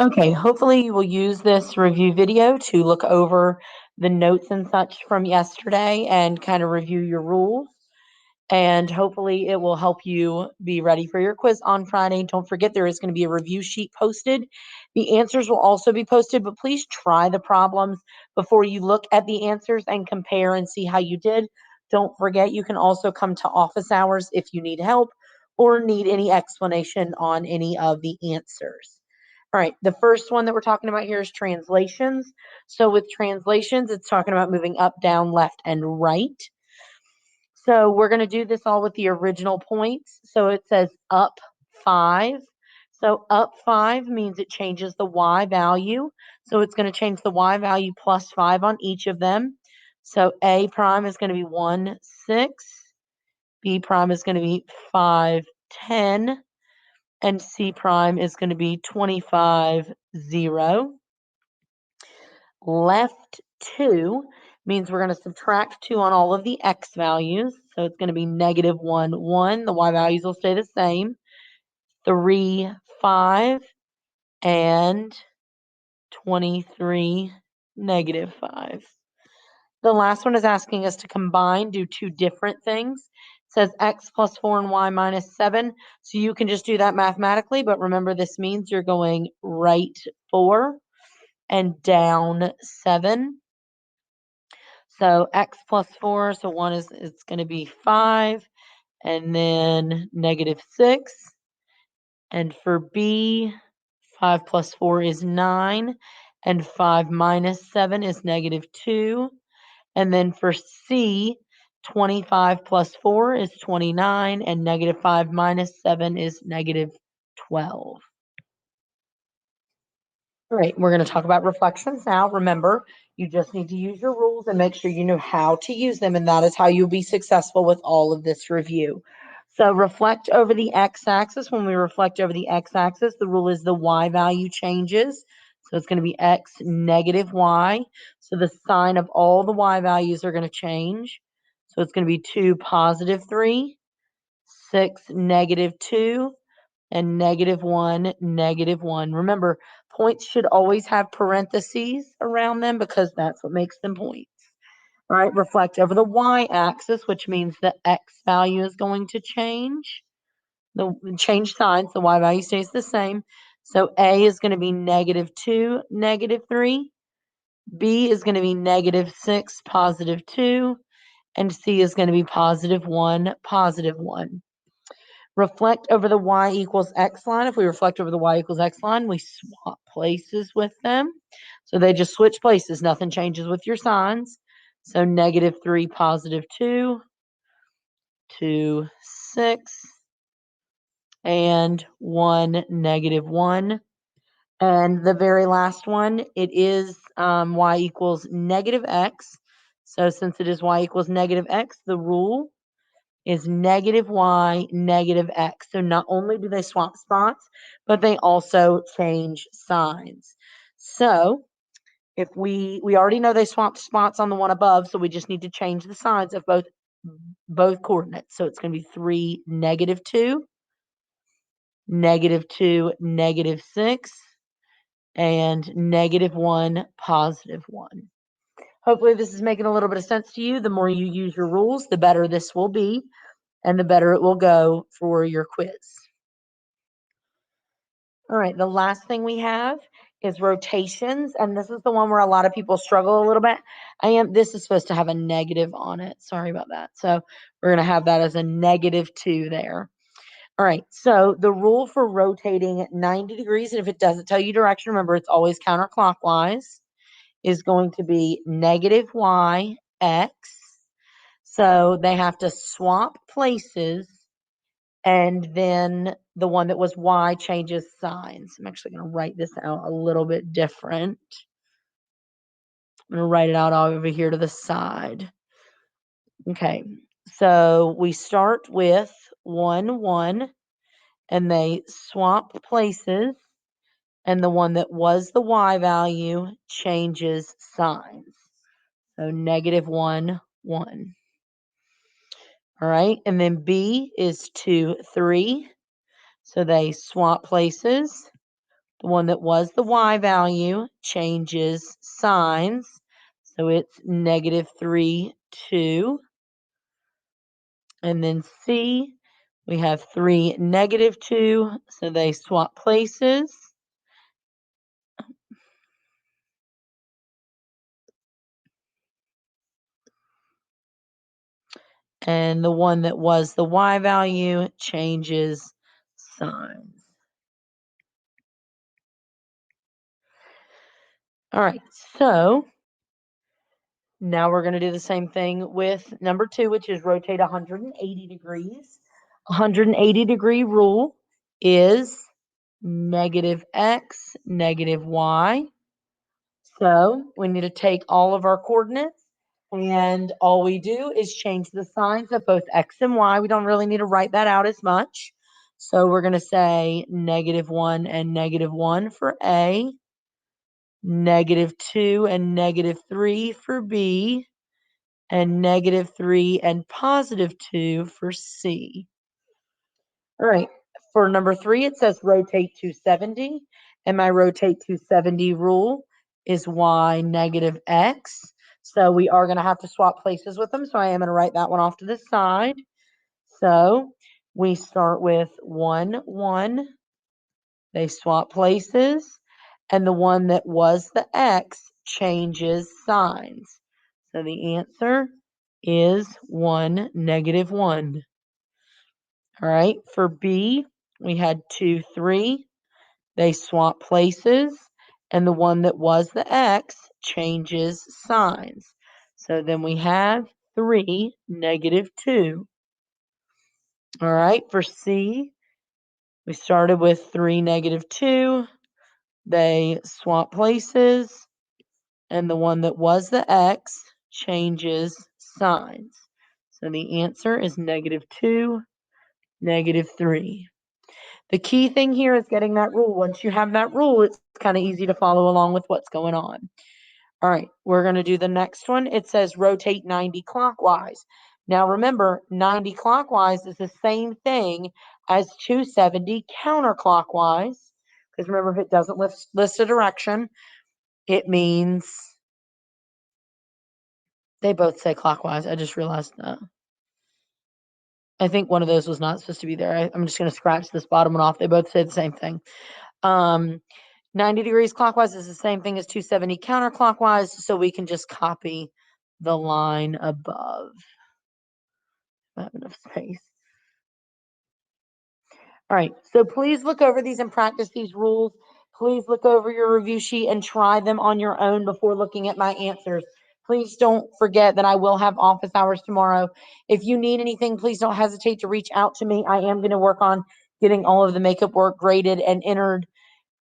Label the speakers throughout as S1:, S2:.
S1: Okay, hopefully you will use this review video to look over the notes and such from yesterday and kind of review your rules. And hopefully it will help you be ready for your quiz on Friday. Don't forget there is going to be a review sheet posted. The answers will also be posted, but please try the problems before you look at the answers and compare and see how you did. Don't forget you can also come to office hours if you need help or need any explanation on any of the answers. All right, the first one that we're talking about here is translations. So with translations, it's talking about moving up, down, left, and right. So we're going to do this all with the original points. So it says up 5. So up 5 means it changes the y value. So it's going to change the y value plus 5 on each of them. So A prime is going to be 1, 6. B prime is going to be 5, 10. And C prime is going to be 25, 0. Left 2 means we're going to subtract 2 on all of the x values. So it's going to be negative 1, 1. The y values will stay the same. 3, 5, and 23, negative 5. The last one is asking us to combine, do two different things. It says x plus 4 and y minus 7. So you can just do that mathematically, but remember this means you're going right 4 and down 7. So x plus 4, so 1 is it's going to be 5, and then negative 6. And for B, 5 plus 4 is 9, and 5 minus 7 is negative 2. And then for C, 25 plus 4 is 29, and negative 5 minus 7 is negative 12. All right, we're going to talk about reflections now. Remember, you just need to use your rules and make sure you know how to use them, and that is how you'll be successful with all of this review. So reflect over the x-axis. When we reflect over the x-axis, the rule is the y value changes. So it's going to be x negative y. So the sign of all the y values are going to change. So it's going to be 2 positive 3, 6 negative 2, and negative 1, negative 1. Remember, points should always have parentheses around them because that's what makes them points. All right, reflect over the y-axis, which means the x value is going to change. The change signs, the y value stays the same. So A is going to be negative 2, negative 3. B is going to be negative 6, positive 2. And C is going to be positive 1, positive 1. Reflect over the y equals x line. If we reflect over the y equals x line, we swap places with them. So they just switch places. Nothing changes with your signs. So negative 3, positive 2, 2, 6, and 1, negative 1. And the very last one, it is y equals negative x. So since it is y equals negative x, the rule is negative y, negative x. So not only do they swap spots, but they also change signs. So if we already know they swapped spots on the one above, so we just need to change the signs of both coordinates. So it's going to be 3, negative 2, negative 2, negative 6, and negative 1, positive 1. Hopefully this is making a little bit of sense to you. The more you use your rules, the better this will be, and the better it will go for your quiz. All right, the last thing we have is rotations, and this is the one where a lot of people struggle a little bit. This is supposed to have a negative on it. Sorry about that. So we're going to have that as a negative 2 there. All right, so the rule for rotating at 90 degrees, and if it doesn't tell you direction, remember it's always counterclockwise, is going to be negative y, x. So they have to swap places, and then the one that was y changes signs. I'm actually going to write this out a little bit different. I'm going to write it out over here to the side. Okay, so we start with 1, 1, and they swap places, and the one that was the y value changes signs. So negative 1, 1. All right, and then B is 2, 3. So they swap places. The one that was the y value changes signs. So it's -3, 2. And then C, we have 3, -2. So they swap places. And the one that was the y value changes signs. All right, so now we're going to do the same thing with number 2, which is rotate 180 degrees. 180-degree rule is -x, -y. So we need to take all of our coordinates, and all we do is change the signs of both x and y. We don't really need to write that out as much. So we're going to say -1 and -1 for A, -2 and -3 for B, and -3 and +2 for C. All right. For number 3, it says rotate 270, and my rotate 270 rule is y -x. So we are going to have to swap places with them. So I am going to write that one off to the side. So we start with 1, 1. They swap places, and the one that was the x changes signs. So the answer is 1, -1. All right, for B, we had 2, 3. They swap places, and the one that was the x changes signs. So then we have 3, -2. All right, for C, we started with 3, -2. They swap places, and the one that was the x changes signs. So the answer is -2, -3. The key thing here is getting that rule. Once you have that rule, it's kind of easy to follow along with what's going on. All right, we're going to do the next one. It says rotate 90 clockwise. Now remember, 90 clockwise is the same thing as 270 counterclockwise. Because remember, if it doesn't list a direction, it means they both say clockwise. I just realized that. I think one of those was not supposed to be there. I'm just going to scratch this bottom one off. They both say the same thing. 90 degrees clockwise is the same thing as 270 counterclockwise, so we can just copy the line above. I have enough space. All right, so please look over these and practice these rules. Please look over your review sheet and try them on your own before looking at my answers. Please don't forget that I will have office hours tomorrow. If you need anything, please don't hesitate to reach out to me. I am going to work on getting all of the makeup work graded and entered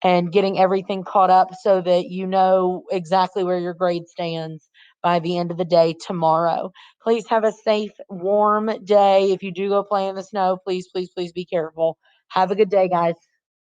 S1: and getting everything caught up so that you know exactly where your grade stands by the end of the day tomorrow. Please have a safe, warm day. If you do go play in the snow, please, please, please be careful. Have a good day, guys.